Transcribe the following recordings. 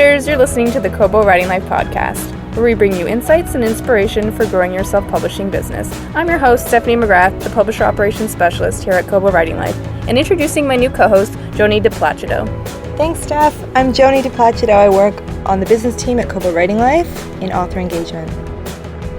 writers, you're listening to the Kobo Writing Life podcast, where we bring you insights and inspiration for growing your self-publishing business. I'm your host, Stefanie McGrath, the Publisher Operations Specialist here at Kobo Writing Life, and introducing my new co-host, Joni DePlacido. Thanks, Steph. I'm Joni DePlacido. I work on the business team at Kobo Writing Life in author engagement.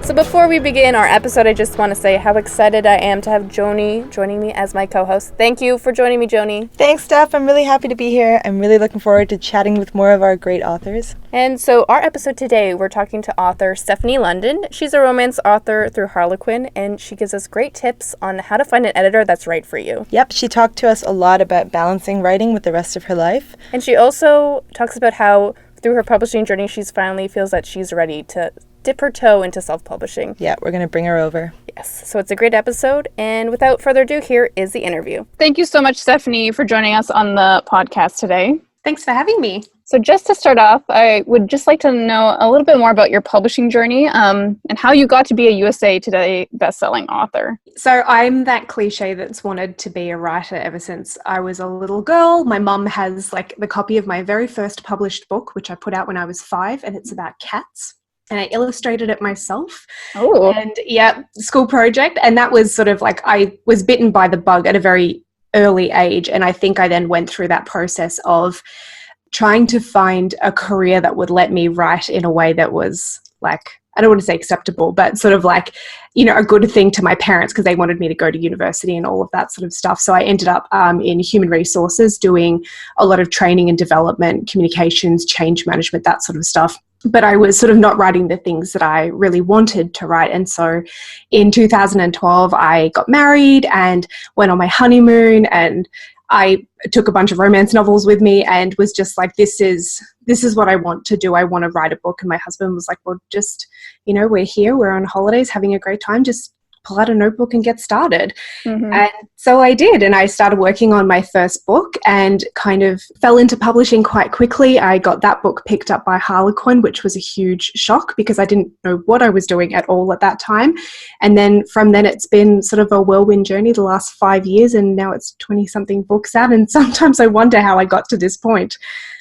So before we begin our episode, I just want to say how excited I am to have Joni joining me as my co-host. Thank you for joining me, Joni. Thanks, Steph. I'm really happy to be here. I'm really looking forward to chatting with more of our great authors. And so our episode today, we're talking to author Stefanie London. She's a romance author through Harlequin, and she gives us great tips on how to find an editor that's right for you. Yep, she talked to us a lot about balancing writing with the rest of her life. And she also talks about how through her publishing journey, she's finally feels that she's ready to dip her toe into self-publishing. Yeah, we're going to bring her over. Yes, so it's a great episode, and without further ado, here is the interview. Thank you so much, Stefanie, for joining us on the podcast today. Thanks for having me. So just to start off, I would just like to know a little bit more about your publishing journey and how you got to be a USA Today bestselling author. So I'm that cliche that's wanted to be a writer ever since I was a little girl. My mum has the copy of my very first published book, which I put out when I was 5, and it's about cats. And I illustrated it myself. Oh. And yeah, school project. And that was sort of I was bitten by the bug at a very early age. And I think I then went through that process of trying to find a career that would let me write in a way that was I don't want to say acceptable, but sort of a good thing to my parents because they wanted me to go to university and all of that sort of stuff. So I ended up in human resources doing a lot of training and development, communications, change management, that sort of stuff. But I was sort of not writing the things that I really wanted to write. And so in 2012, I got married and went on my honeymoon, and I took a bunch of romance novels with me and was just this is what I want to do. I want to write a book. And my husband was like, well, just, we're here, we're on holidays, having a great time. Just pull out a notebook and get started. Mm-hmm. And so I did. And I started working on my first book and kind of fell into publishing quite quickly. I got that book picked up by Harlequin, which was a huge shock because I didn't know what I was doing at all at that time. And then from then it's been sort of a whirlwind journey the last 5 years, and now it's 20-something books out. And sometimes I wonder how I got to this point.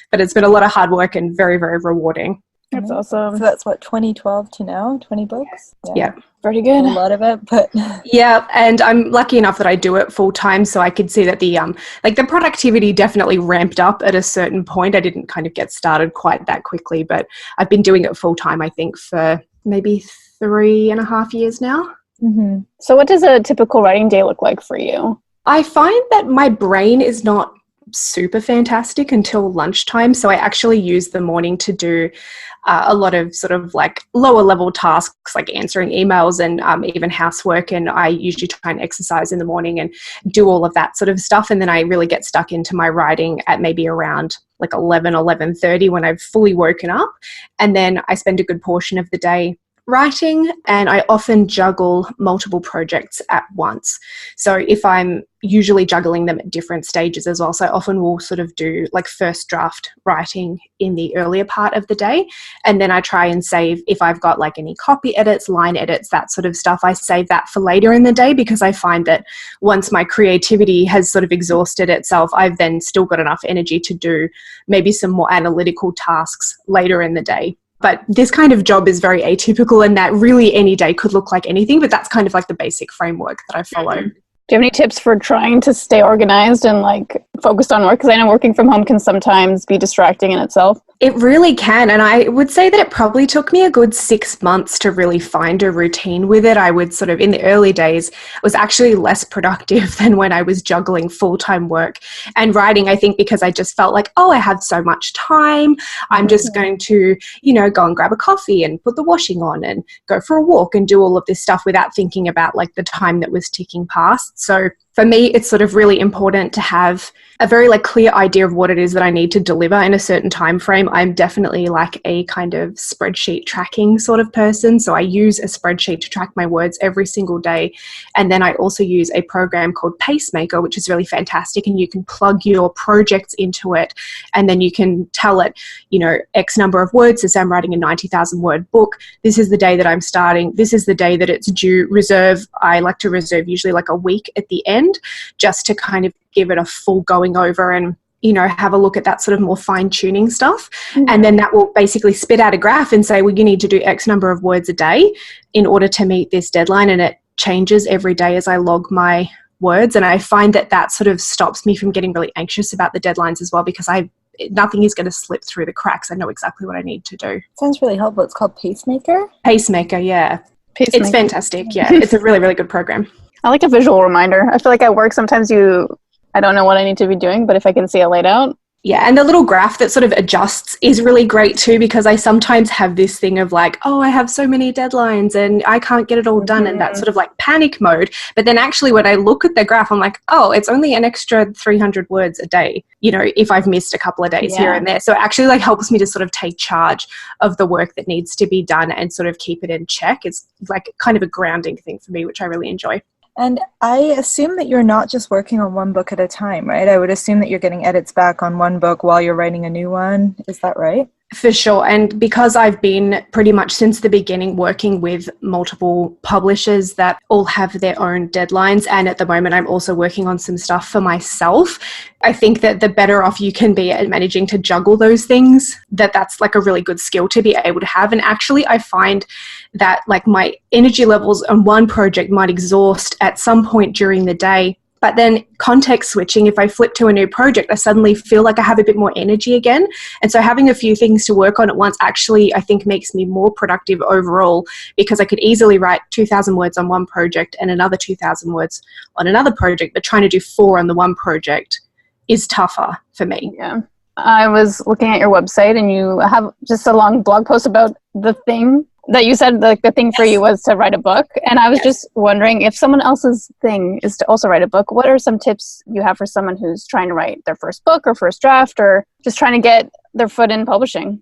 But it's been a lot of hard work and very, very rewarding. That's awesome. So that's 2012 to now, 20 books? Yeah. Pretty good. A lot of it, but... Yeah, and I'm lucky enough that I do it full time, so I could see that the the productivity definitely ramped up at a certain point. I didn't kind of get started quite that quickly, but I've been doing it full time, I think, for maybe 3.5 years now. Mm-hmm. So what does a typical writing day look like for you? I find that my brain is not super fantastic until lunchtime, so I actually use the morning to do a lot of sort of lower level tasks like answering emails and even housework, and I usually try and exercise in the morning and do all of that sort of stuff, and then I really get stuck into my writing at maybe around 11:30 when I've fully woken up, and then I spend a good portion of the day writing, and I often juggle multiple projects at once. So if I'm usually juggling them at different stages as well, so I often will sort of do first draft writing in the earlier part of the day, and then I try and save, if I've got any copy edits, line edits, that sort of stuff, I save that for later in the day, because I find that once my creativity has sort of exhausted itself, I've then still got enough energy to do maybe some more analytical tasks later in the day. But this kind of job is very atypical in that really any day could look like anything, but that's kind of the basic framework that I follow. Do you have any tips for trying to stay organized and focused on work? Because I know working from home can sometimes be distracting in itself. It really can. And I would say that it probably took me a good 6 months to really find a routine with it. I would sort of, in the early days, was actually less productive than when I was juggling full-time work and writing, I think, because I just felt I have so much time. I'm just going to, go and grab a coffee and put the washing on and go for a walk and do all of this stuff without thinking about the time that was ticking past. So for me, it's sort of really important to have a very clear idea of what it is that I need to deliver in a certain time frame. I'm definitely a kind of spreadsheet tracking sort of person. So I use a spreadsheet to track my words every single day. And then I also use a program called Pacemaker, which is really fantastic. And you can plug your projects into it. And then you can tell it, X number of words. So I'm writing a 90,000 word book. This is the day that I'm starting. This is the day that it's due. Reserve. I like to reserve usually a week at the end, just to kind of give it a full going over. And have a look at that sort of more fine-tuning stuff. And then that will basically spit out a graph and say, well, you need to do X number of words a day in order to meet this deadline. And it changes every day as I log my words. And I find that sort of stops me from getting really anxious about the deadlines as well, because nothing is going to slip through the cracks. I know exactly what I need to do. Sounds really helpful. It's called Pacemaker? Pacemaker, yeah. Pacemaker. It's fantastic, yeah. It's a really, really good program. I like a visual reminder. I feel like at work sometimes I don't know what I need to be doing, but if I can see it laid out. Yeah, and the little graph that sort of adjusts is really great too, because I sometimes have this thing of like, oh, I have so many deadlines and I can't get it all done, and that sort of like panic mode. But then actually when I look at the graph, I'm like, oh, it's only an extra 300 words a day, if I've missed a couple of days here and there. So it actually like helps me to sort of take charge of the work that needs to be done and sort of keep it in check. It's like kind of a grounding thing for me, which I really enjoy. And I assume that you're not just working on one book at a time, right? I would assume that you're getting edits back on one book while you're writing a new one. Is that right? For sure. And because I've been pretty much since the beginning working with multiple publishers that all have their own deadlines, and at the moment I'm also working on some stuff for myself, I think that the better off you can be at managing to juggle those things, that's like a really good skill to be able to have. And actually I find that like my energy levels on one project might exhaust at some point during the day. But then context switching, if I flip to a new project, I suddenly feel like I have a bit more energy again. And so having a few things to work on at once actually, I think, makes me more productive overall, because I could easily write 2,000 words on one project and another 2,000 words on another project, but trying to do 4 on the one project is tougher for me. Yeah. I was looking at your website and you have just a long blog post about the thing that you said, like the thing for you was to write a book. And I was just wondering, if someone else's thing is to also write a book, what are some tips you have for someone who's trying to write their first book or first draft, or just trying to get their foot in publishing?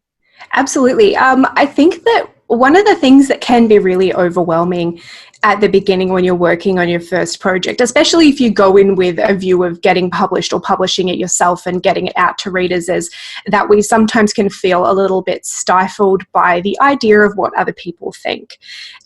Absolutely. I think that one of the things that can be really overwhelming at the beginning when you're working on your first project, especially if you go in with a view of getting published or publishing it yourself and getting it out to readers, is that we sometimes can feel a little bit stifled by the idea of what other people think.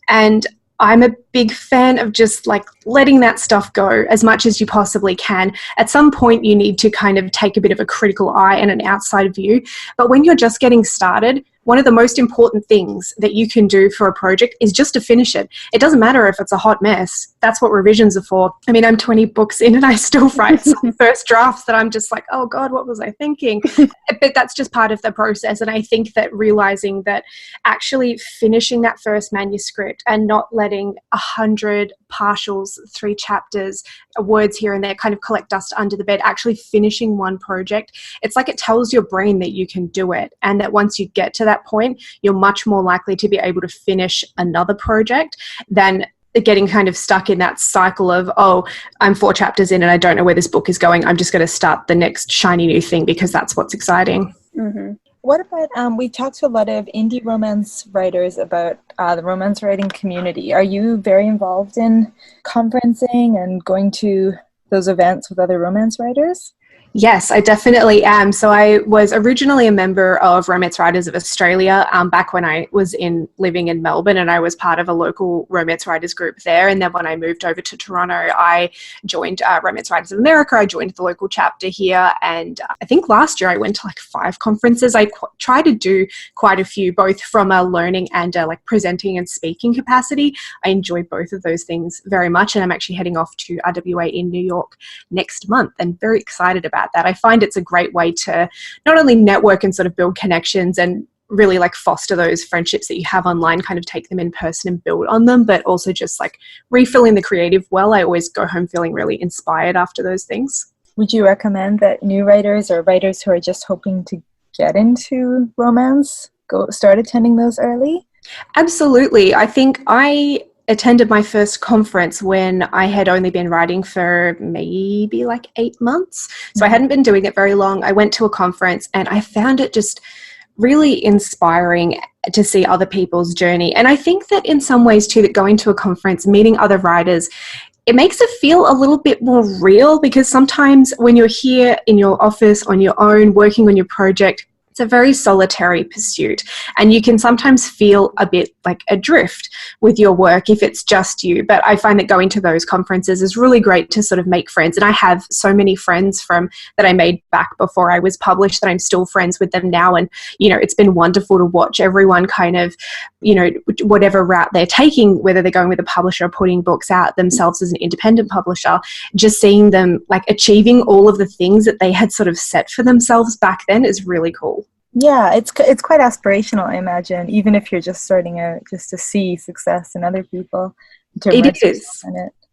And I'm a big fan of just like letting that stuff go as much as you possibly can. At some point you need to kind of take a bit of a critical eye and an outside view. But when you're just getting started, one of the most important things that you can do for a project is just to finish it. It doesn't matter if it's a hot mess. That's what revisions are for. I mean, I'm 20 books in and I still write some first drafts that I'm just like, oh God, what was I thinking? But that's just part of the process. And I think that realizing that actually finishing that first manuscript and not letting 100 partials, 3 chapters, words here and there kind of collect dust under the bed, actually finishing one project, it's like it tells your brain that you can do it. And that once you get to that point, you're much more likely to be able to finish another project than getting kind of stuck in that cycle of, oh, I'm 4 chapters in and I don't know where this book is going. I'm just going to start the next shiny new thing because that's what's exciting. Mm-hmm. What about, we talked to a lot of indie romance writers about the romance writing community. Are you very involved in conferencing and going to those events with other romance writers? Yes, I definitely am. So I was originally a member of Romance Writers of Australia back when I was living in Melbourne, and I was part of a local romance writers group there. And then when I moved over to Toronto, I joined Romance Writers of America. I joined the local chapter here. And I think last year I went to like 5 conferences. I try to do quite a few, both from a learning and like presenting and speaking capacity. I enjoy both of those things very much. And I'm actually heading off to RWA in New York next month and very excited about that. I find it's a great way to not only network and sort of build connections and really like foster those friendships that you have online, kind of take them in person and build on them, but also just like refilling the creative well. I always go home feeling really inspired after those things. Would you recommend that new writers or writers who are just hoping to get into romance start attending those early? Absolutely. I think I attended my first conference when I had only been writing for maybe like 8 months. So I hadn't been doing it very long. I went to a conference and I found it just really inspiring to see other people's journey. And I think that in some ways too, that going to a conference, meeting other writers, it makes it feel a little bit more real, because sometimes when you're here in your office on your own, working on your project, It's a very solitary pursuit, and you can sometimes feel a bit like adrift with your work if it's just you. But I find that going to those conferences is really great to sort of make friends. And I have so many friends that I made back before I was published that I'm still friends with them now. And, it's been wonderful to watch everyone kind of, whatever route they're taking, whether they're going with a publisher or putting books out themselves as an independent publisher, just seeing them like achieving all of the things that they had sort of set for themselves back then is really cool. Yeah, it's quite aspirational, I imagine, even if you're just starting out, just to see success in other people. It is.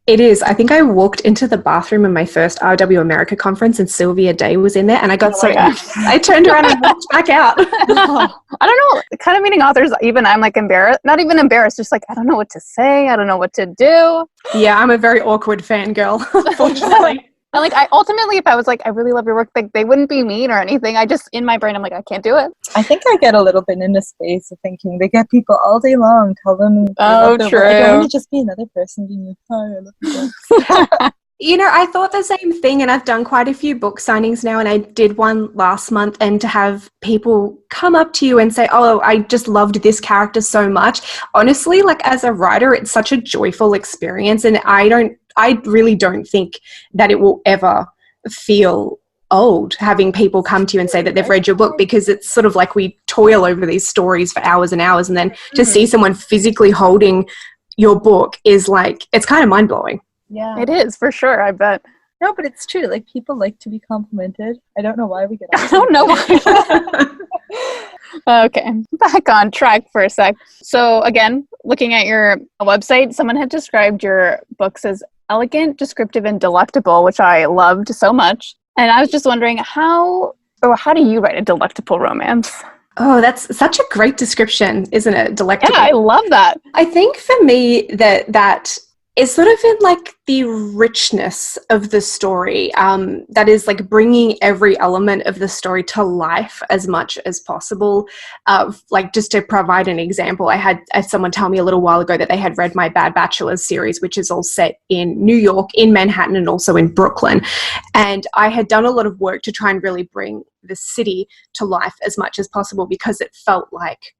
It is. I think I walked into the bathroom in my first RW America conference and Sylvia Day was in there, and I got I turned around and walked back out. I don't know, kind of meeting authors, even I'm like embarrassed, not even embarrassed, just like, I don't know what to say. I don't know what to do. Yeah, I'm a very awkward fangirl, unfortunately. And like, I ultimately, if I was like, I really love your work, like, they wouldn't be mean or anything. I just, in my brain, I'm like, I can't do it. I think I get a little bit in a space of thinking they get people all day long, tell them. Oh, true. I don't want to just be another person being like, hi, I love your books. I thought the same thing, and I've done quite a few book signings now, and I did one last month, and to have people come up to you and say, oh, I just loved this character so much. Honestly, like as a writer, it's such a joyful experience, and I really don't think that it will ever feel old having people come to you and say that they've read your book, because it's sort of like we toil over these stories for hours and hours, and then to see someone physically holding your book is like, it's kind of mind-blowing. Yeah, it is, for sure, I bet. No, but it's true. Like, people like to be complimented. I don't know why we get I don't know why. Okay, back on track for a sec. So again, looking at your website, someone had described your books as elegant, descriptive, and delectable, which I loved so much. And I was just wondering, how do you write a delectable romance? Oh, that's such a great description, isn't it? Delectable. Yeah, I love that. I think for me that is sort of in like the richness of the story, that is like bringing every element of the story to life as much as possible. Like, just to provide an example, I had someone tell me a little while ago that they had read my Bad Bachelors series, which is all set in New York, in Manhattan, and also in Brooklyn. And I had done a lot of work to try and really bring the city to life as much as possible, because it felt like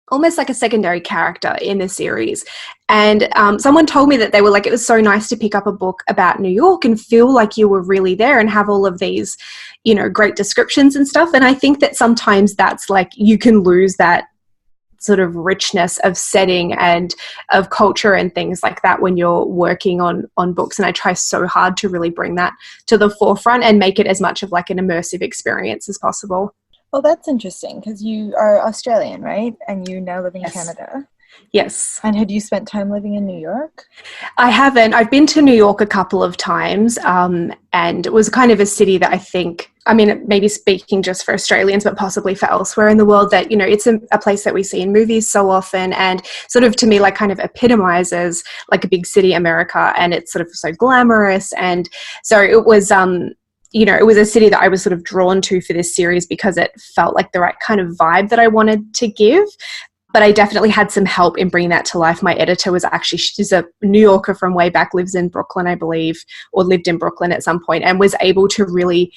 almost like a secondary character in the series. And someone told me that they were like, it was so nice to pick up a book about New York and feel like you were really there and have all of these, great descriptions and stuff. And I think that sometimes that's like, you can lose that sort of richness of setting and of culture and things like that when you're working on books. And I try so hard to really bring that to the forefront and make it as much of like an immersive experience as possible. Well, that's interesting, because you are Australian, right? And you now live in Canada. Yes. And had you spent time living in New York? I haven't. I've been to New York a couple of times, and it was kind of a city that I think, maybe speaking just for Australians, but possibly for elsewhere in the world, that, it's a place that we see in movies so often, and sort of, to me, like kind of epitomizes like a big city America, and it's sort of so glamorous. And so it was, it was a city that I was sort of drawn to for this series because it felt like the right kind of vibe that I wanted to give. But I definitely had some help in bringing that to life. My editor was actually, she's a New Yorker from way back, lives in Brooklyn, I believe, or lived in Brooklyn at some point, and was able to really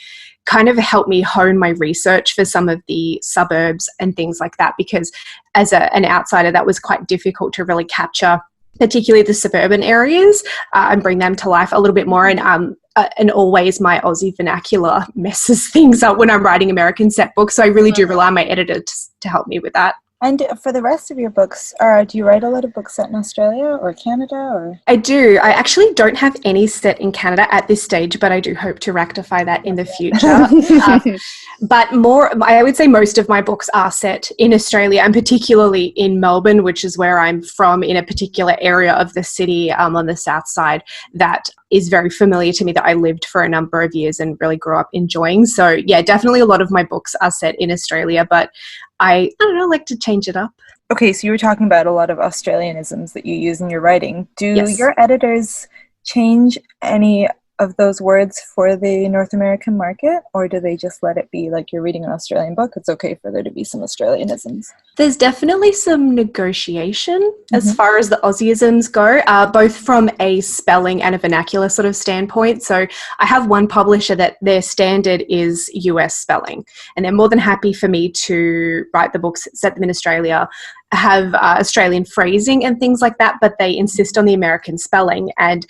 kind of help me hone my research for some of the suburbs and things like that, because as an outsider, that was quite difficult to really capture, particularly the suburban areas, and bring them to life a little bit more. And always my Aussie vernacular messes things up when I'm writing American set books. So I really do rely on my editor to help me with that. And for the rest of your books, do you write a lot of books set in Australia or Canada? Or? I do. I actually don't have any set in Canada at this stage, but I do hope to rectify that in the future. But I would say most of my books are set in Australia, and particularly in Melbourne, which is where I'm from, in a particular area of the city on the south side that is very familiar to me, that I lived for a number of years and really grew up enjoying. So yeah, definitely a lot of my books are set in Australia, but I don't know, like to change it up. Okay, so you were talking about a lot of Australianisms that you use in your writing. Do Yes. your editors change any of those words for the North American market, or do they just let it be like you're reading an Australian book, it's okay for there to be some Australianisms? There's definitely some negotiation as far as the Aussieisms go, both from a spelling and a vernacular sort of standpoint. So I have one publisher that their standard is US spelling, and they're more than happy for me to write the books, set them in Australia, have Australian phrasing and things like that, but they insist on the American spelling. And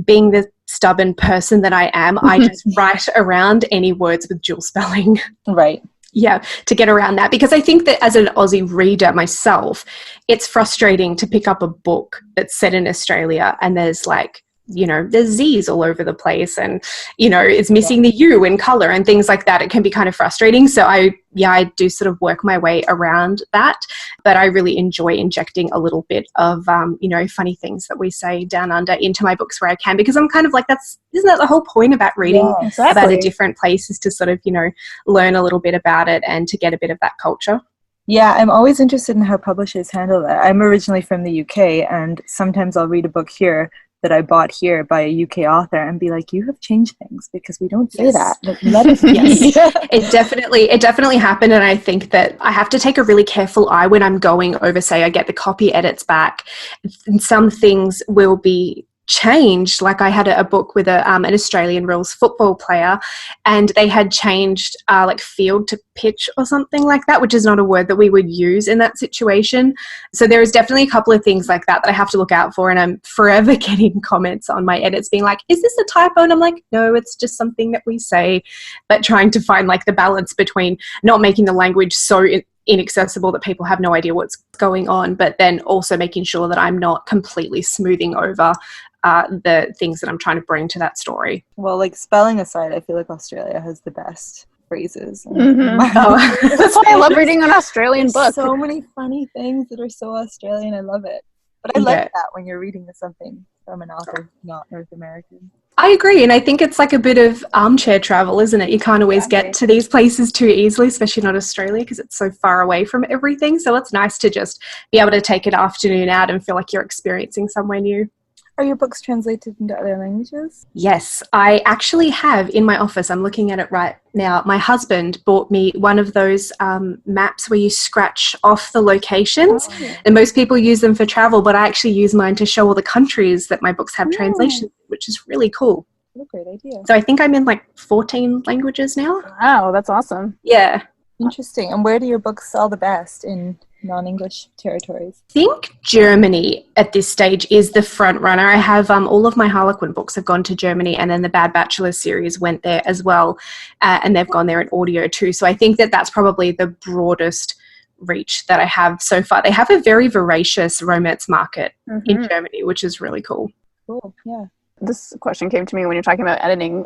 being the stubborn person that I am, I just write around any words with dual spelling. Right. Yeah, to get around that, because I think that as an Aussie reader myself, it's frustrating to pick up a book that's set in Australia and there's like, you know, there's Z's all over the place and, you know, it's missing the U in color and things like that. It can be kind of frustrating. So I do sort of work my way around that, but I really enjoy injecting a little bit of, you know, funny things that we say down under into my books where I can, because I'm kind of like, isn't that the whole point about reading about a different place, is to sort of, you know, learn a little bit about it and to get a bit of that culture. Yeah, I'm always interested in how publishers handle that. I'm originally from the UK, and sometimes I'll read a book here that I bought here by a UK author and be like, you have changed things because we don't say that. Let it It definitely happened. And I think that I have to take a really careful eye when I'm going over, say I get the copy edits back, and some things will be changed. Like I had a book with an Australian rules football player, and they had changed like field to pitch or something like that, which is not a word that we would use in that situation. So there is definitely a couple of things like that I have to look out for, and I'm forever getting comments on my edits being like, is this a typo? And I'm like, no, it's just something that we say, but trying to find like the balance between not making the language so inaccessible that people have no idea what's going on, but then also making sure that I'm not completely smoothing over the things that I'm trying to bring to that story. Well, like spelling aside, I feel like Australia has the best phrases. That's why I love reading an Australian book. So many funny things that are so Australian. I love it. But I like that when you're reading something from an author not North American. I agree, and I think it's like a bit of armchair travel, isn't it? You can't always get to these places too easily, especially not Australia, because it's so far away from everything. So it's nice to just be able to take an afternoon out and feel like you're experiencing somewhere new. Are your books translated into other languages? Yes, I actually have in my office. I'm looking at it right now. My husband bought me one of those maps where you scratch off the locations, and most people use them for travel, but I actually use mine to show all the countries that my books have translations, which is really cool. What a great idea. So I think I'm in like 14 languages now. Wow, that's awesome. Yeah. Interesting. And where do your books sell the best in non-English territories? I think Germany at this stage is the front runner. I have all of my Harlequin books have gone to Germany, and then the Bad Bachelor series went there as well, and they've gone there in audio too. So I think that that's probably the broadest reach that I have so far. They have a very voracious romance market in Germany, which is really cool. Cool, yeah. This question came to me when you're talking about editing.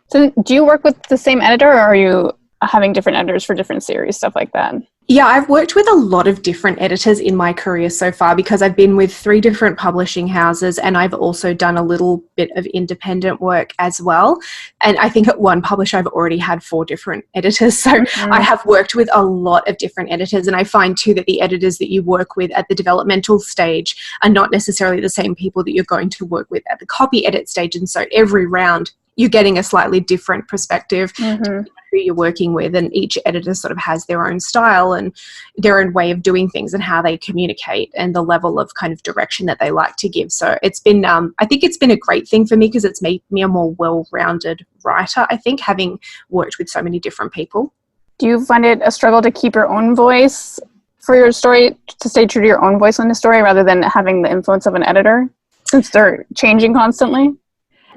So do you work with the same editor, or are you having different editors for different series, stuff like that? Yeah, I've worked with a lot of different editors in my career so far, because I've been with 3 different publishing houses, and I've also done a little bit of independent work as well. And I think at one publisher I've already had 4 different editors. So I have worked with a lot of different editors, and I find too that the editors that you work with at the developmental stage are not necessarily the same people that you're going to work with at the copy edit stage. And so every round you're getting a slightly different perspective to who you're working with, and each editor sort of has their own style and their own way of doing things and how they communicate and the level of kind of direction that they like to give. So it's been, I think it's been a great thing for me, because it's made me a more well-rounded writer, I think, having worked with so many different people. Do you find it a struggle to keep your own voice for your story, to stay true to your own voice in the story rather than having the influence of an editor, since they're changing constantly?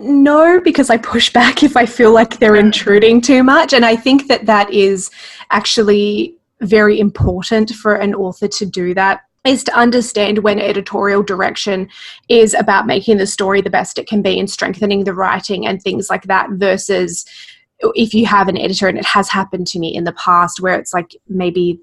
No, because I push back if I feel like they're intruding too much. And I think that that is actually very important for an author to do that, is to understand when editorial direction is about making the story the best it can be and strengthening the writing and things like that, versus if you have an editor, and it has happened to me in the past, where it's like maybe,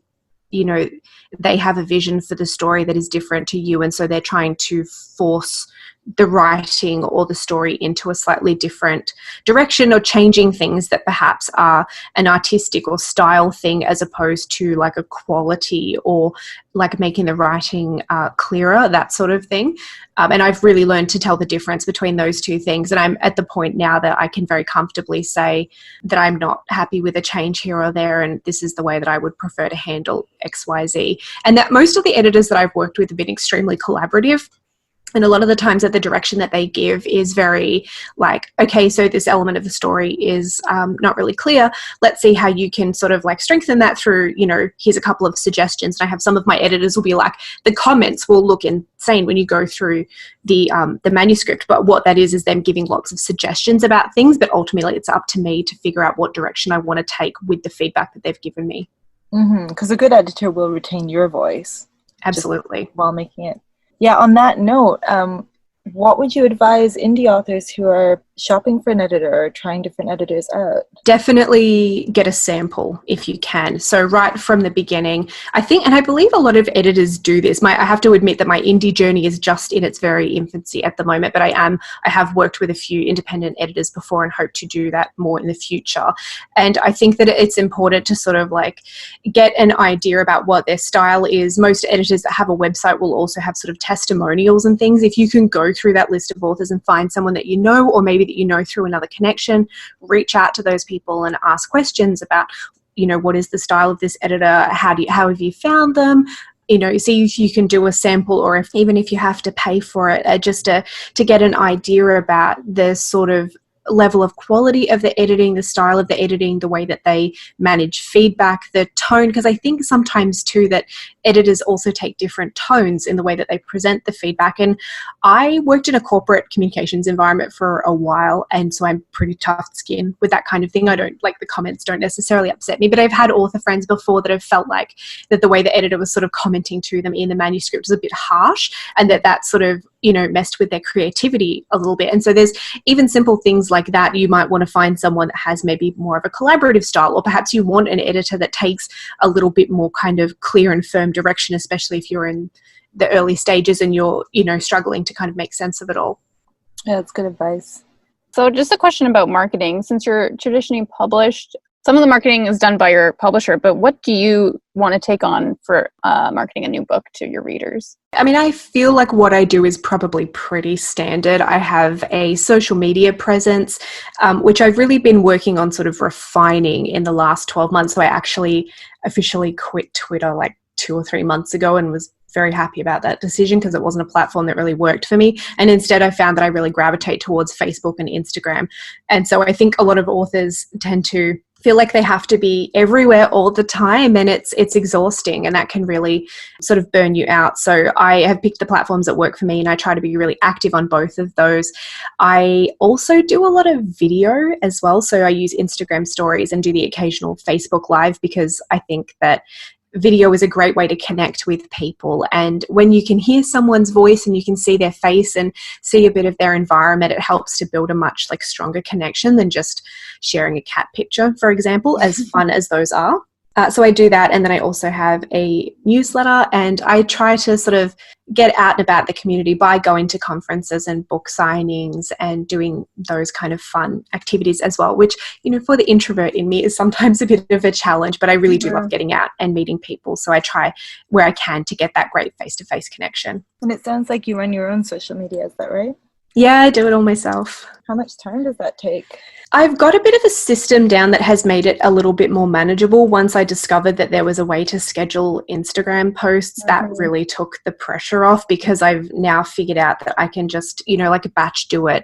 you know, they have a vision for the story that is different to you, and so they're trying to force the writing or the story into a slightly different direction, or changing things that perhaps are an artistic or style thing as opposed to like a quality, or like making the writing clearer, that sort of thing. And I've really learned to tell the difference between those two things. And I'm at the point now that I can very comfortably say that I'm not happy with a change here or there, and this is the way that I would prefer to handle XYZ. And that most of the editors that I've worked with have been extremely collaborative. And a lot of the times that the direction that they give is very like, okay, so this element of the story is not really clear. Let's see how you can sort of like strengthen that through, here's a couple of suggestions. And I have some of my editors will be like, the comments will look insane when you go through the manuscript. But what that is them giving lots of suggestions about things. But ultimately it's up to me to figure out what direction I want to take with the feedback that they've given me. Because a good editor will retain your voice. Absolutely. While making it. Yeah, on that note, what would you advise indie authors who are shopping for an editor or trying different editors out? Definitely get a sample if you can. So right from the beginning, I think, and I believe a lot of editors do this. I have to admit that my indie journey is just in its very infancy at the moment, but I have worked with a few independent editors before and hope to do that more in the future. And I think that it's important to sort of like get an idea about what their style is. Most editors that have a website will also have sort of testimonials and things. If you can go through that list of authors and find someone that you know, or maybe that you know through another connection, reach out to those people and ask questions about, what is the style of this editor? How have you found them? See if you can do a sample, or even if you have to pay for it, just to get an idea about the sort of level of quality of the editing, the style of the editing, the way that they manage feedback, the tone, because I think sometimes too that editors also take different tones in the way that they present the feedback. And I worked in a corporate communications environment for a while, and so I'm pretty tough skin with that kind of thing. I don't like, the comments don't necessarily upset me, but I've had author friends before that have felt like that the way the editor was sort of commenting to them in the manuscript was a bit harsh, and that sort of messed with their creativity a little bit. And so there's even simple things like that. You might want to find someone that has maybe more of a collaborative style, or perhaps you want an editor that takes a little bit more kind of clear and firm direction, especially if you're in the early stages and you're, struggling to kind of make sense of it all. Yeah, that's good advice. So just a question about marketing. Since you're traditionally published, some of the marketing is done by your publisher, but what do you want to take on for marketing a new book to your readers? I mean, I feel like what I do is probably pretty standard. I have a social media presence, which I've really been working on sort of refining in the last 12 months. So I actually officially quit Twitter like 2 or 3 months ago, and was very happy about that decision because it wasn't a platform that really worked for me. And instead I found that I really gravitate towards Facebook and Instagram. And so I think a lot of authors tend to feel like they have to be everywhere all the time, and it's exhausting, and that can really sort of burn you out. So I have picked the platforms that work for me, and I try to be really active on both of those. I also do a lot of video as well. So I use Instagram stories and do the occasional Facebook Live, because I think that video is a great way to connect with people. And when you can hear someone's voice and you can see their face and see a bit of their environment, it helps to build a much like stronger connection than just sharing a cat picture, for example, as fun as those are. So I do that. And then I also have a newsletter, and I try to sort of get out and about the community by going to conferences and book signings and doing those kind of fun activities as well, which, for the introvert in me is sometimes a bit of a challenge, but I really do love getting out and meeting people. So I try where I can to get that great face-to-face connection. And it sounds like you run your own social media, is that right? Yeah, I do it all myself. How much time does that take? I've got a bit of a system down that has made it a little bit more manageable. Once I discovered that there was a way to schedule Instagram posts, that really took the pressure off, because I've now figured out that I can just, like a batch do it,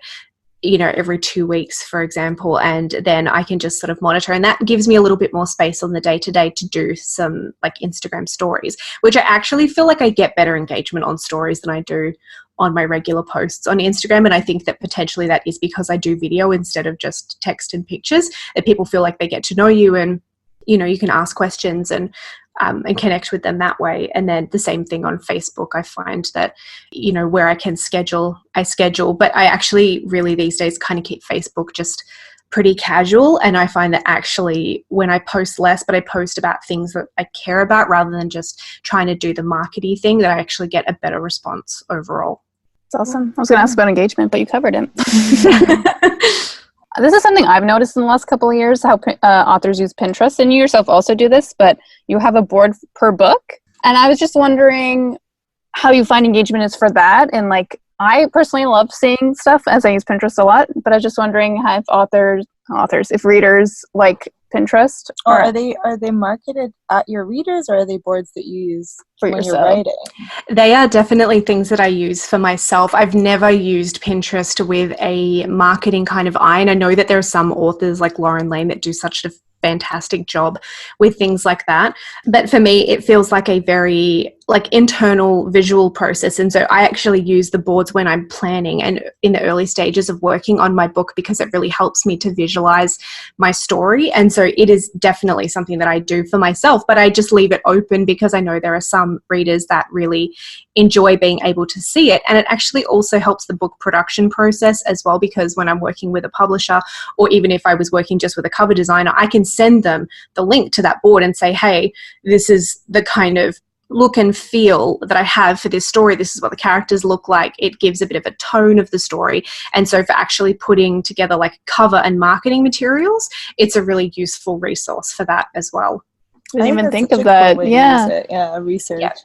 every 2 weeks, for example, and then I can just sort of monitor. And that gives me a little bit more space on the day-to-day to do some like Instagram stories, which I actually feel like I get better engagement on stories than I do on my regular posts on Instagram. And I think that potentially that is because I do video instead of just text and pictures, that people feel like they get to know you, and, you can ask questions and connect with them that way. And then the same thing on Facebook. I find that, where I can schedule, I schedule, but I actually really these days kind of keep Facebook just pretty casual. And I find that actually when I post less, but I post about things that I care about rather than just trying to do the markety thing, that I actually get a better response overall. That's awesome. I was going to ask about engagement, but you covered it. This is something I've noticed in the last couple of years, how authors use Pinterest, and you yourself also do this, but you have a board per book. And I was just wondering how you find engagement is for that. And like, I personally love seeing stuff as I use Pinterest a lot, but I was just wondering if if readers like Pinterest. Or are they marketed at your readers, or are they boards that you use for when yourself? You're writing? They are definitely things that I use for myself. I've never used Pinterest with a marketing kind of eye, and I know that there are some authors like Lauren Lane that do such a fantastic job with things like that. But for me, it feels like a very internal visual process. And so I actually use the boards when I'm planning and in the early stages of working on my book, because it really helps me to visualize my story. And so it is definitely something that I do for myself, but I just leave it open because I know there are some readers that really enjoy being able to see it. And it actually also helps the book production process as well, because when I'm working with a publisher, or even if I was working just with a cover designer, I can send them the link to that board and say, hey, this is the kind of look and feel that I have for this story. This is what the characters look like. It gives a bit of a tone of the story. And so for actually putting together cover and marketing materials, it's a really useful resource for that as well. I didn't even think of that. Cool research.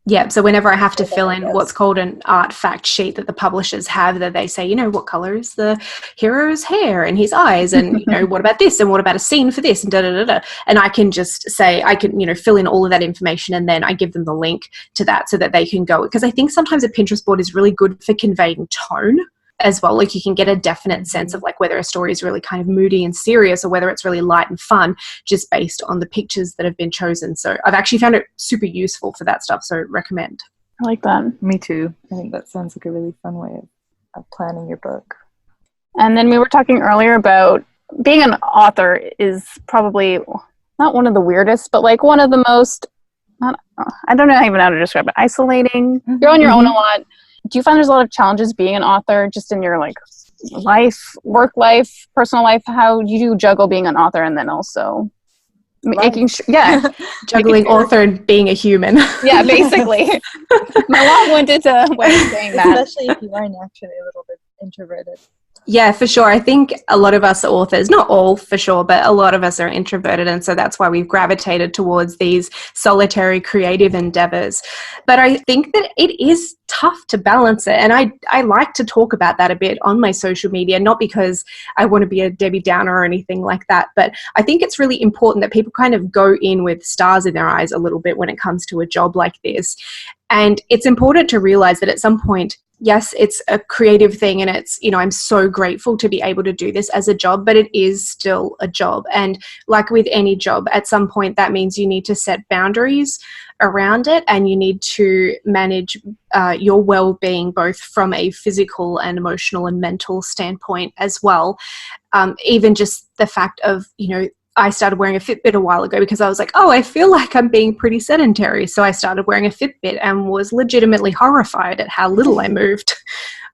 Yeah. So whenever I have to fill in what's called an art fact sheet that the publishers have, that they say, what color is the hero's hair and his eyes, and what about this, and what about a scene for this, and da da da da. And I can just say, I can fill in all of that information, and then I give them the link to that so that they can go. Because I think sometimes a Pinterest board is really good for conveying tone as well. You can get a definite sense of whether a story is really kind of moody and serious, or whether it's really light and fun, just based on the pictures that have been chosen. So I've actually found it super useful for that stuff. So recommend. I like that. Me too. I think that sounds like a really fun way of planning your book. And then we were talking earlier about being an author is probably not one of the weirdest, but one of the most, I don't know even how to describe it, isolating. Mm-hmm. You're on your own a lot. Do you find there's a lot of challenges being an author just in your life, work life, personal life? How do you juggle being an author and then also making sure, juggling author and being a human? Yeah, basically. My mom went into way of saying that. Especially if you are naturally a little bit introverted. Yeah, for sure. I think a lot of us authors, not all for sure, but a lot of us are introverted. And so that's why we've gravitated towards these solitary creative endeavors. But I think that it is tough to balance it. And I like to talk about that a bit on my social media, not because I want to be a Debbie Downer or anything like that. But I think it's really important that people kind of go in with stars in their eyes a little bit when it comes to a job like this. And it's important to realize that at some point, yes, it's a creative thing, and it's, I'm so grateful to be able to do this as a job, but it is still a job. And like with any job, at some point that means you need to set boundaries around it, and you need to manage your well-being, both from a physical and emotional and mental standpoint as well. Even just the fact of, I started wearing a Fitbit a while ago because I was like, I feel like I'm being pretty sedentary. So I started wearing a Fitbit and was legitimately horrified at how little I moved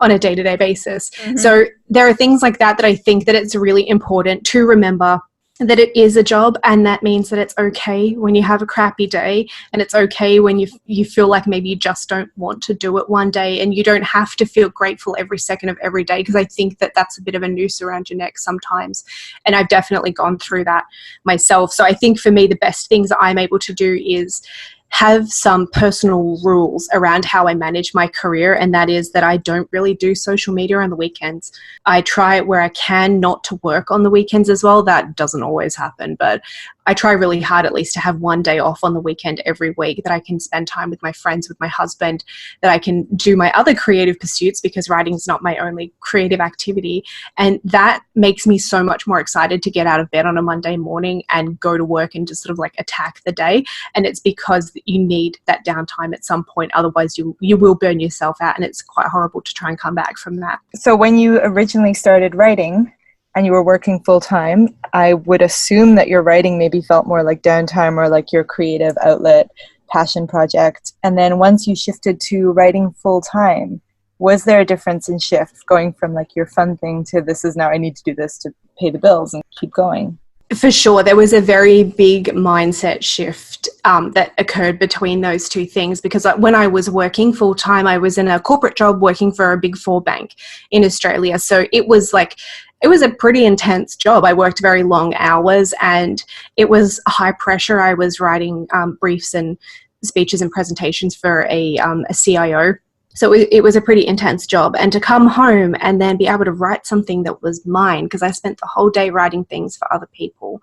on a day-to-day basis. Mm-hmm. So there are things like that I think that it's really important to remember that it is a job, and that means that it's okay when you have a crappy day, and it's okay when you feel like maybe you just don't want to do it one day, and you don't have to feel grateful every second of every day, because I think that that's a bit of a noose around your neck sometimes, and I've definitely gone through that myself. So I think for me, the best things that I'm able to do is have some personal rules around how I manage my career, and that is that I don't really do social media on the weekends. I try where I can not to work on the weekends as well. That doesn't always happen, but I try really hard at least to have one day off on the weekend every week that I can spend time with my friends, with my husband, that I can do my other creative pursuits, because writing is not my only creative activity. And that makes me so much more excited to get out of bed on a Monday morning and go to work and just sort of attack the day. And it's because you need that downtime at some point. Otherwise you will burn yourself out, and it's quite horrible to try and come back from that. So when you originally started writing and you were working full-time, I would assume that your writing maybe felt more like downtime, or like your creative outlet, passion project. And then once you shifted to writing full-time, was there a difference in shift going from your fun thing to this is now I need to do this to pay the bills and keep going? For sure, there was a very big mindset shift that occurred between those two things, because when I was working full time, I was in a corporate job working for a big four bank in Australia. So it was a pretty intense job. I worked very long hours and it was high pressure. I was writing briefs and speeches and presentations for a CIO. So it was a pretty intense job. And to come home and then be able to write something that was mine, because I spent the whole day writing things for other people,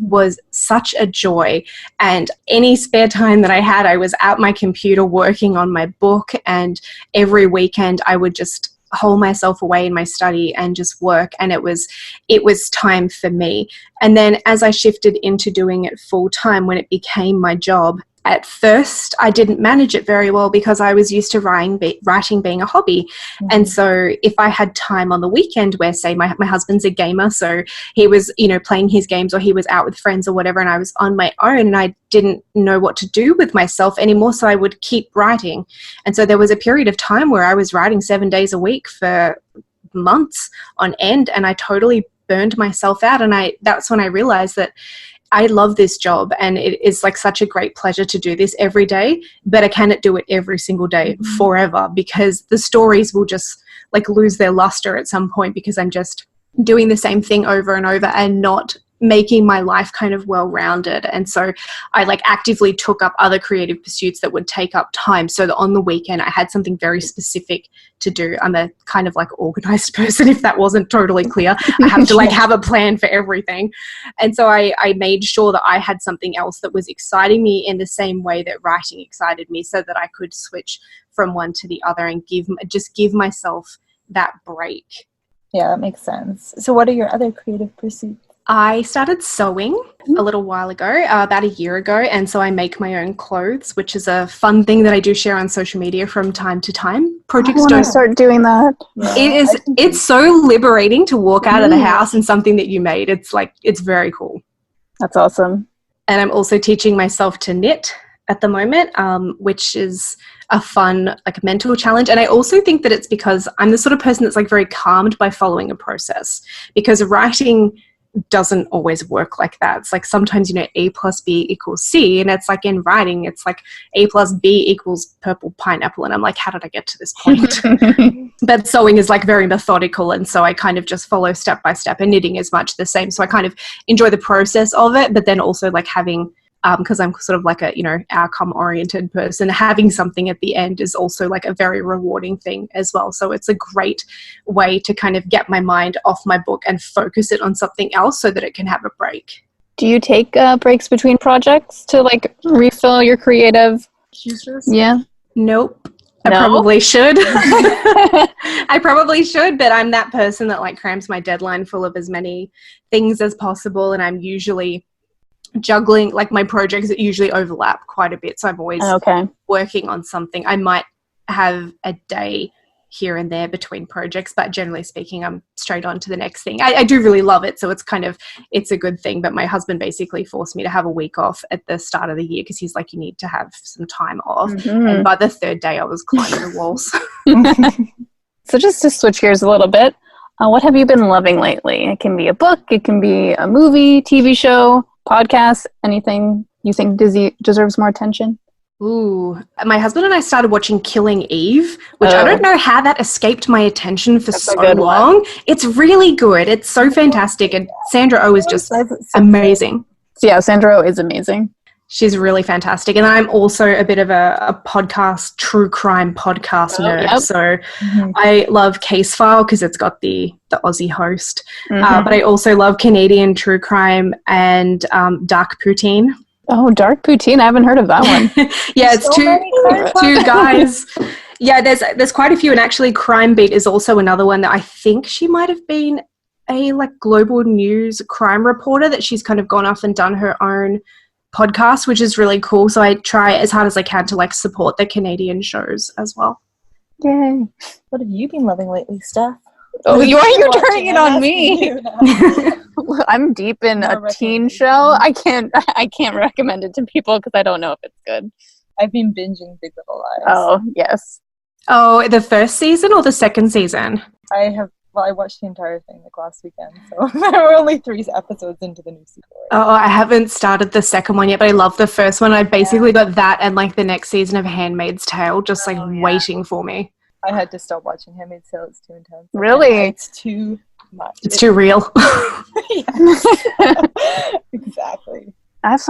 was such a joy. And any spare time that I had, I was at my computer working on my book. And every weekend I would just hole myself away in my study and just work. And it was time for me. And then as I shifted into doing it full time, when it became my job, at first, I didn't manage it very well because I was used to writing being a hobby. And so if I had time on the weekend where, say, my husband's a gamer, so he was, playing his games or he was out with friends or whatever, and I was on my own and I didn't know what to do with myself anymore, so I would keep writing. And so there was a period of time where I was writing 7 days a week for months on end, and I totally burned myself out. And that's when I realized that I love this job and it is like such a great pleasure to do this every day, but I cannot do it every single day forever, because the stories will just like lose their luster at some point, because I'm just doing the same thing over and over and not making my life kind of well-rounded. And so I actively took up other creative pursuits that would take up time, so that on the weekend I had something very specific to do. I'm a kind of organized person, if that wasn't totally clear. I have to have a plan for everything. And so I made sure that I had something else that was exciting me in the same way that writing excited me, so that I could switch from one to the other and give myself that break. Yeah, that makes sense. So what are your other creative pursuits? I started sewing a little while ago, about a year ago, and so I make my own clothes, which is a fun thing that I do share on social media from time to time. Projects I want to start doing that. Yeah. It's so liberating to walk out of the house in something that you made. It's very cool. That's awesome. And I'm also teaching myself to knit at the moment, which is a fun mental challenge. And I also think that it's because I'm the sort of person that's very calmed by following a process, because writing doesn't always work like that. It's sometimes, A plus B equals C, and it's in writing, it's A plus B equals purple pineapple. And I'm how did I get to this point? But sewing is very methodical. And so I kind of just follow step by step, and knitting is much the same. So I kind of enjoy the process of it, but then also having, because I'm sort of a, outcome oriented person, having something at the end is also a very rewarding thing as well. So it's a great way to kind of get my mind off my book and focus it on something else so that it can have a break. Do you take breaks between projects to refill your creative juices? Yeah. Nope. I probably should. I probably should, but I'm that person that crams my deadline full of as many things as possible, and I'm usually juggling my projects that usually overlap quite a bit, so I'm always working on something. I might have a day here and there between projects, but generally speaking I'm straight on to the next thing. I do really love it, so it's a good thing. But my husband basically forced me to have a week off at the start of the year, because he's you need to have some time off. And by the third day I was climbing the walls. So just to switch gears a little bit, what have you been loving lately? It can be a book, it can be a movie, TV show, podcast, anything you think deserves more attention? Ooh, my husband and I started watching Killing Eve, which I don't know how that escaped my attention for so long. It's really good. It's so fantastic. And Sandra Oh is just amazing. Yeah, Sandra Oh is amazing. She's really fantastic. And I'm also a bit of a podcast, true crime podcast nerd. Yep. So I love Case File because it's got the Aussie host. But I also love Canadian true crime and Dark Poutine. Oh, Dark Poutine. I haven't heard of that one. Yeah, it's two guys. Yeah, there's quite a few. And actually Crime Beat is also another one that I think she might have been a global news crime reporter, that she's kind of gone off and done her own podcast, which is really cool. So I try as hard as I can to support the Canadian shows as well. Yay. What have you been loving lately, Steph? Oh, you're turning it on me. I'm deep in a teen show. I can't recommend it to people because I don't know if it's good. I've been binging Big Little Lies. Oh, yes. Oh, the first season or the second season? I have Well, I watched the entire thing like last weekend, so there were only 3 episodes into the new season. Oh, I haven't started the second one yet, but I love the first one. I basically got that and like the next season of Handmaid's Tale just like waiting for me. I had to stop watching Handmaid's Tale. It's too intense. Really? It's too much. It's too real. Exactly. I have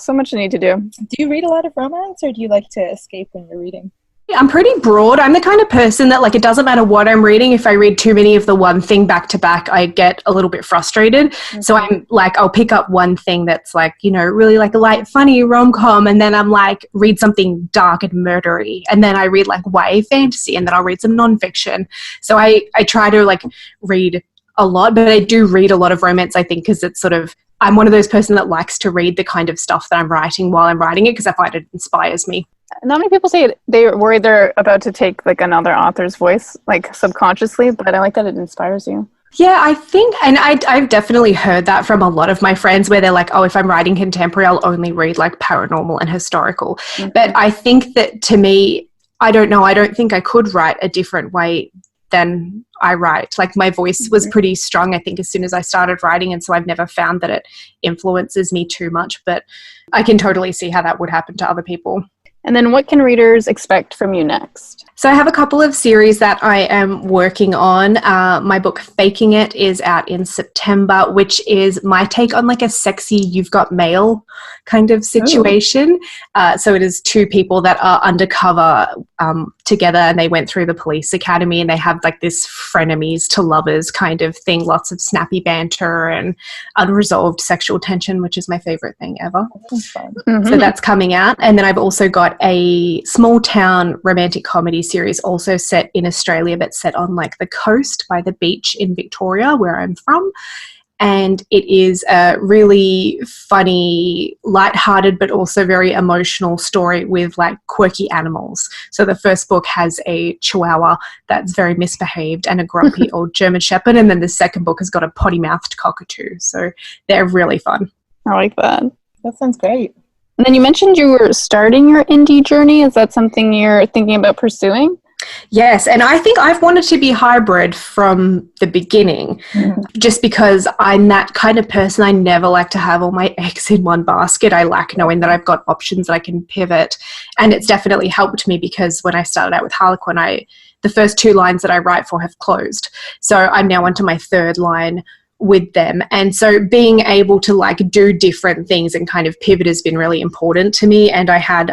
so much I need to do. Do you read a lot of romance, or do you like to escape when you're reading? I'm pretty broad. I'm the kind of person that like it doesn't matter what I'm reading. If I read too many of the one thing back to back, I get a little bit frustrated. So I'm like, I'll pick up one thing that's like, you know, really like a light, funny rom-com, and then I'm like, read something dark and murdery, and then I read like YA fantasy, and then I'll read some nonfiction. So I try to like read a lot, but I do read a lot of romance, I think, because it's sort of, I'm one of those person that likes to read the kind of stuff that I'm writing while I'm writing it because I find it inspires me. Not many people say they're worried they're about to take like another author's voice, like subconsciously, but I like that it inspires you. Yeah, I think, and I've definitely heard that from a lot of my friends where they're like, oh, if I'm writing contemporary, I'll only read like paranormal and historical. But I think that to me, I don't know, I don't think I could write a different way than I write. Like my voice was pretty strong, I think, as soon as I started writing, and so I've never found that it influences me too much, but I can totally see how that would happen to other people. And then what can readers expect from you next? So I have a couple of series that I am working on. My book Faking It is out in September, which is my take on like a sexy You've Got Mail kind of situation. So it is 2 people that are undercover together, and they went through the police academy, and they have like this frenemies to lovers kind of thing, lots of snappy banter and unresolved sexual tension, which is my favorite thing ever. So that's coming out. And then I've also got a small town romantic comedy series also set in Australia, but set on like the coast by the beach in Victoria, where I'm from. And it is a really funny, lighthearted, but also very emotional story with like quirky animals. So the first book has a chihuahua that's very misbehaved and a grumpy old German shepherd. And then the second book has got a potty-mouthed cockatoo. So they're really fun. I like that. That sounds great. And then you mentioned you were starting your indie journey. Is that something you're thinking about pursuing? Yes, and I think I've wanted to be hybrid from the beginning, just because I'm that kind of person. I never like to have all my eggs in one basket. I like knowing that I've got options that I can pivot, and it's definitely helped me because when I started out with Harlequin, the first 2 lines that I write for have closed. So I'm now onto my 3rd line with them, and so being able to like do different things and kind of pivot has been really important to me. And I had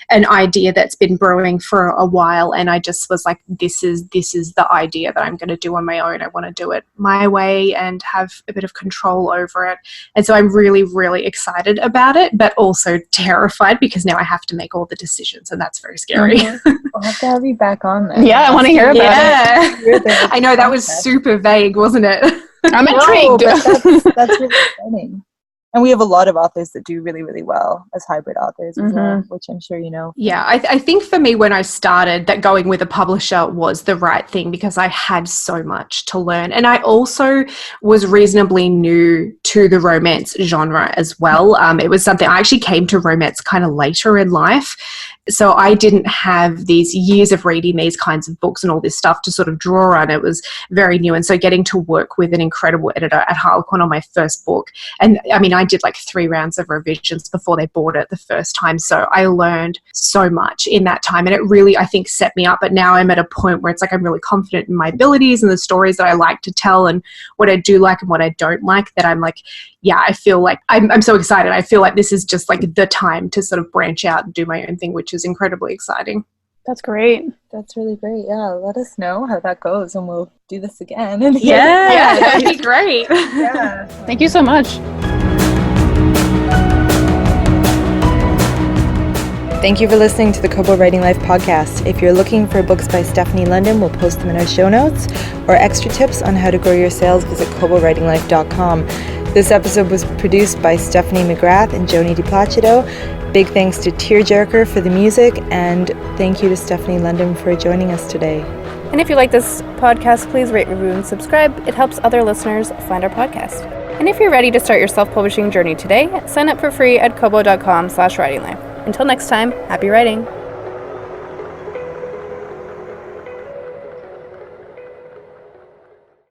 an idea that's been brewing for a while, and I just was like, this is the idea that I'm going to do on my own. I want to do it my way and have a bit of control over it, and so I'm really, really excited about it, but also terrified because now I have to make all the decisions, and that's very scary. We'll have to have you back on there. Yeah, I want to hear about it. I know, that was super vague, wasn't it? I'm intrigued. That's really exciting. And we have a lot of authors that do really, really well as hybrid authors as well, which I'm sure you know. Yeah, I think for me when I started that going with a publisher was the right thing because I had so much to learn. And I also was reasonably new to the romance genre as well. It was something, I actually came to romance kind of later in life. So I didn't have these years of reading these kinds of books and all this stuff to sort of draw on. It was very new. And so getting to work with an incredible editor at Harlequin on my first book, and I mean, I did like 3 rounds of revisions before they bought it the first time. So I learned so much in that time, and it really, I think, set me up. But now I'm at a point where it's like I'm really confident in my abilities and the stories that I like to tell and what I do like and what I don't like, that I'm like, yeah, I feel like I'm so excited. I feel like this is just like the time to sort of branch out and do my own thing, which is incredibly exciting. That's great. That's really great. Yeah, let us know how that goes and we'll do this again. Yeah, that'd be great. Yeah. Thank you so much. Thank you for listening to the Kobo Writing Life podcast. If you're looking for books by Stefanie London, we'll post them in our show notes. Or extra tips on how to grow your sales, visit kobowritinglife.com. This episode was produced by Stefanie McGrath and Joni DiPlacido. Big thanks to Tearjerker for the music, and thank you to Stefanie London for joining us today. And if you like this podcast, please rate, review, and subscribe. It helps other listeners find our podcast. And if you're ready to start your self-publishing journey today, sign up for free at kobo.com/writinglife. Until next time, happy writing.